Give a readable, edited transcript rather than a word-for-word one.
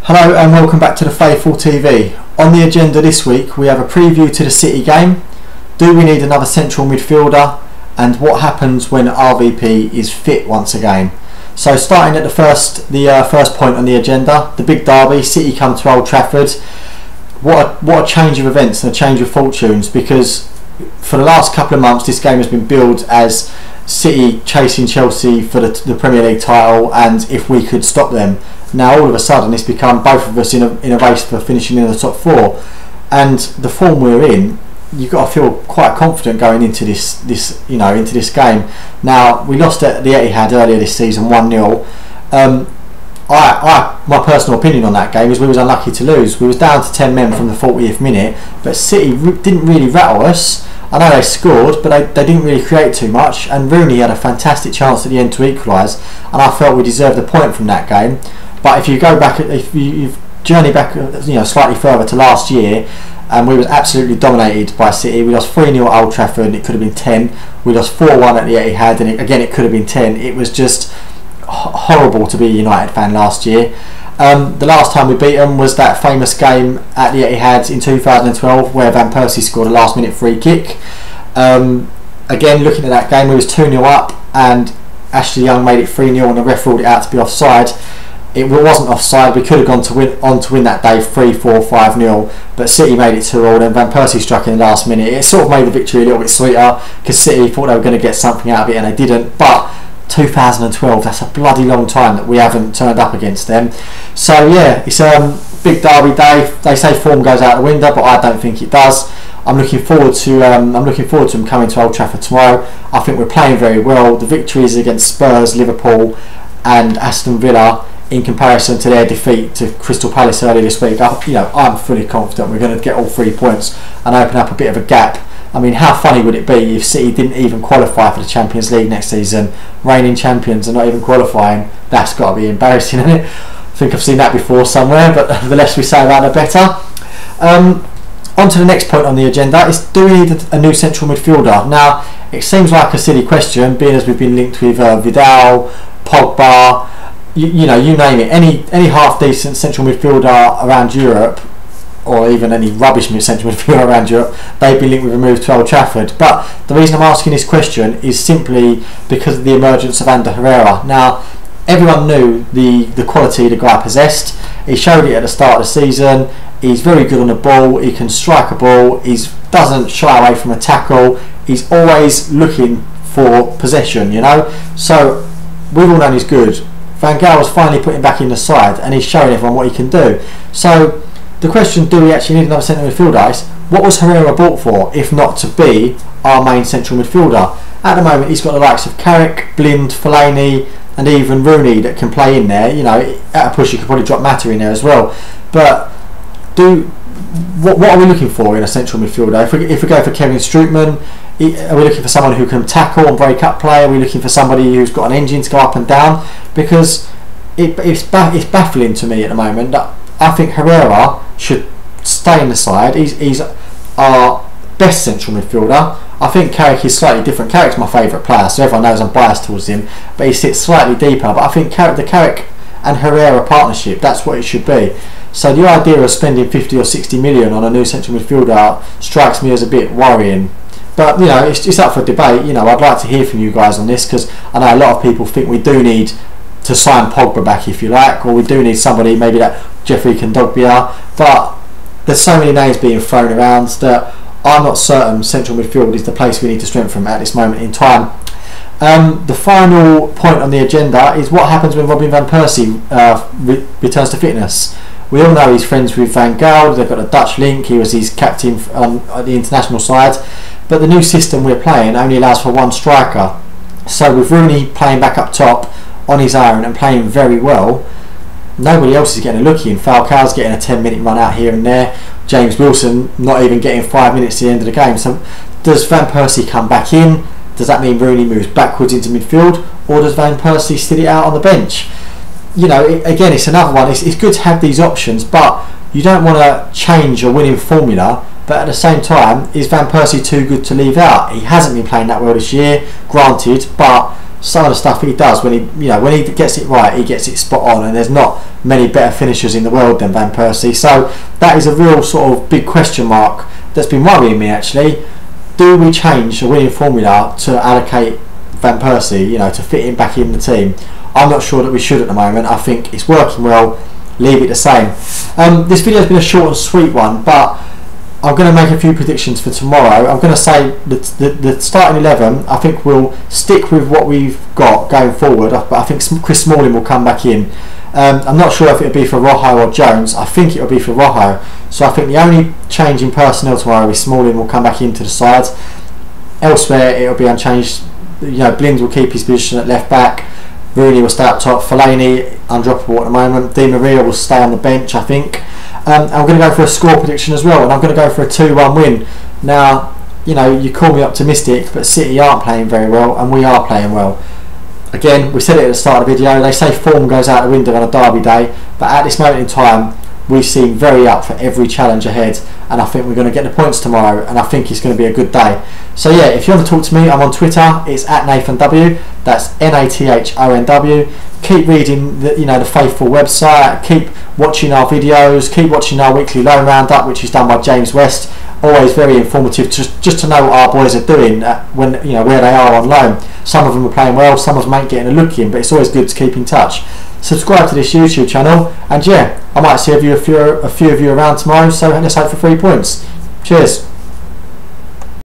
Hello and welcome back to the Faithful TV. On the agenda this week we have a preview to the City game. Do we need another central midfielder? And what happens when RVP is fit once again? So starting at the first point on the agenda, the big derby, City come to Old Trafford. What a change of events and a change of fortunes, because for the last couple of months this game has been billed as City chasing Chelsea for the Premier League title, and if we could stop them. Now all of a sudden it's become both of us in a race for finishing in the top four, and the form we're in, you've got to feel quite confident going into this game. Now we lost at the Etihad earlier this season 1-0. My personal opinion on that game is we was unlucky to lose. We was down to 10 men from the 40th minute, but City didn't really rattle us. I know they scored, but they didn't really create too much, and Rooney had a fantastic chance at the end to equalise, and I felt we deserved a point from that game. But if you go back, if you journey back, slightly further to last year, and we was absolutely dominated by City. We lost 3-0 at Old Trafford, and it could have been 10. We lost 4-1 at the Etihad, and it could have been 10. It was just horrible to be a United fan last year. The last time we beat them was that famous game at the Etihad in 2012 where Van Perise scored a last minute free kick. Again, looking at that game, we was 2-0 up and Ashley Young made it 3-0 and the ref ruled it out to be offside. It wasn't offside. We could have gone to win that day 3-4, 5-0, but City made it 2-all, and Van Perise struck in the last minute. It sort of made the victory a little bit sweeter because City thought they were going to get something out of it and they didn't. But 2012, that's a bloody long time that we haven't turned up against them. So yeah, it's a big derby day. They say form goes out the window, but I don't think it does. I'm looking forward to them coming to Old Trafford tomorrow. I think we're playing very well. The victories against Spurs, Liverpool and Aston Villa, in comparison to their defeat to Crystal Palace earlier this week, I'm fully confident we're going to get all 3 points and open up a bit of a gap. I mean, how funny would it be if City didn't even qualify for the Champions League next season? Reigning champions and not even qualifying. That's got to be embarrassing, isn't it? I think I've seen that before somewhere, but the less we say about it, the better. On to the next point on the agenda is, do we need a new central midfielder? Now, it seems like a silly question, being as we've been linked with Vidal, Pogba, you name it. Any half decent central midfielder around Europe, or even any rubbish central midfielder around Europe, they've been linked with a move to Old Trafford. But the reason I'm asking this question is simply because of the emergence of Ander Herrera. Now, everyone knew the quality the guy possessed. He showed it at the start of the season. He's very good on the ball. He can strike a ball. He doesn't shy away from a tackle. He's always looking for possession, So we've all known he's good. Van Gaal was finally put him back in the side, and he's showing everyone what he can do. So the question, do we actually need another central midfielder, is what was Herrera bought for if not to be our main central midfielder? At the moment he's got the likes of Carrick, Blind, Fellaini and even Rooney that can play in there. At a push you could probably drop Mata in there as well. But what are we looking for in a central midfielder? If we go for Kevin Strootman, are we looking for someone who can tackle and break up play? Are we looking for somebody who's got an engine to go up and down? Because it's baffling to me at the moment that I think Herrera should stay in the side. He's our best central midfielder. I think Carrick is slightly different. Carrick's my favourite player, so everyone knows I'm biased towards him, but he sits slightly deeper. But I think the Carrick and Herrera partnership, that's what it should be. So the idea of spending 50 or 60 million on a new central midfielder strikes me as a bit worrying. But it's up for debate. I'd like to hear from you guys on this, because I know a lot of people think we do need to sign Pogba back, if you like, or we do need somebody, maybe that Jeffrey Kondogbia. But there's so many names being thrown around that I'm not certain central midfield is the place we need to strengthen at this moment in time. The final point on the agenda is what happens when Robin Van Perise returns to fitness. We all know he's friends with Van Gaal. They've got a Dutch link. He was his captain on the international side. But the new system we're playing only allows for one striker. So with Rooney playing back up top on his own and playing very well, nobody else is getting a look in. Falcao's getting a 10-minute run out here and there. James Wilson not even getting 5 minutes at the end of the game. So does Van Perise come back in? Does that mean Rooney moves backwards into midfield, or does Van Perise sit it out on the bench? Again, it's another one. It's good to have these options, but you don't want to change your winning formula. But at the same time, is Van Perise too good to leave out? He hasn't been playing that well this year, granted, but some of the stuff he does, when he gets it right, he gets it spot on, and there's not many better finishers in the world than Van Persie. So that is a real sort of big question mark that's been worrying me actually. Do we change the winning formula to allocate Van Persie, to fit him back in the team? I'm not sure that we should at the moment. I think it's working well, leave it the same. This video has been a short and sweet one, but I'm going to make a few predictions for tomorrow. I'm going to say the starting 11, I think we'll stick with what we've got going forward, but I think Chris Smalling will come back in. I'm not sure if it'll be for Rojo or Jones. I think it'll be for Rojo. So I think the only change in personnel tomorrow is Smalling will come back into the side. Elsewhere it'll be unchanged. Blind will keep his position at left back. Rooney will stay up top. Fellaini undroppable at the moment. Di Maria will stay on the bench, I think. I'm going to go for a score prediction as well, and I'm going to go for a 2-1 win. Now, you call me optimistic, but City aren't playing very well, and we are playing well. Again, we said it at the start of the video, they say form goes out the window on a derby day, but at this moment in time, we seem very up for every challenge ahead, and I think we're going to get the points tomorrow, and I think it's going to be a good day. So yeah, if you want to talk to me, I'm on Twitter. It's @NathonW. That's NathonW. Keep reading the faithful website. Keep watching our videos. Keep watching our weekly loan roundup, which is done by James West. Always very informative, just to know what our boys are doing when where they are on loan. Some of them are playing well, some of them ain't getting a look in, but it's always good to keep in touch. Subscribe to this YouTube channel, and yeah, I might see a few of you around tomorrow. So let's hope for 3 points. Cheers.